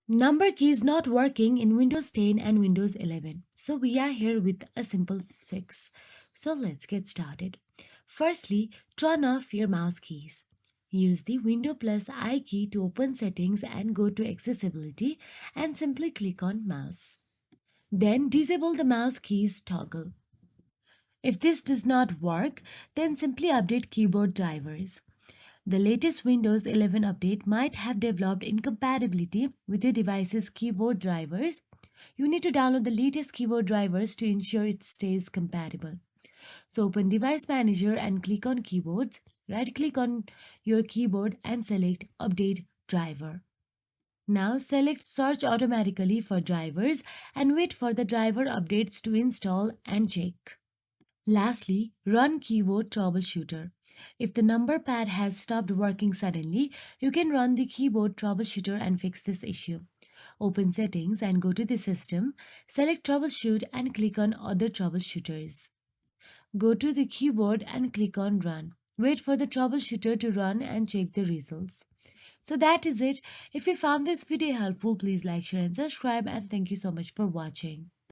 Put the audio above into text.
Number key is not working in Windows 10 and Windows 11. So we are here with a simple fix. So let's get started. Firstly, turn off your mouse keys. Use the Window plus I key to open settings and go to accessibility and simply click on mouse. Then disable the mouse keys toggle. If this does not work, then simply update keyboard drivers. The latest Windows 11 update might have developed incompatibility with your device's keyboard drivers. You need to download the latest keyboard drivers to ensure it stays compatible. So open Device Manager and click on Keyboards. Right click on your keyboard and select Update Driver. Now select Search automatically for drivers and wait for the driver updates to install and check. Lastly, run Keyboard Troubleshooter. If the number pad has stopped working suddenly, you can run the Keyboard Troubleshooter and fix this issue. Open Settings and go to the System, select Troubleshoot and click on Other Troubleshooters. Go to the keyboard and click on Run. Wait for the troubleshooter to run and check the results. So that is it. If you found this video helpful, please like, share and subscribe, and thank you so much for watching.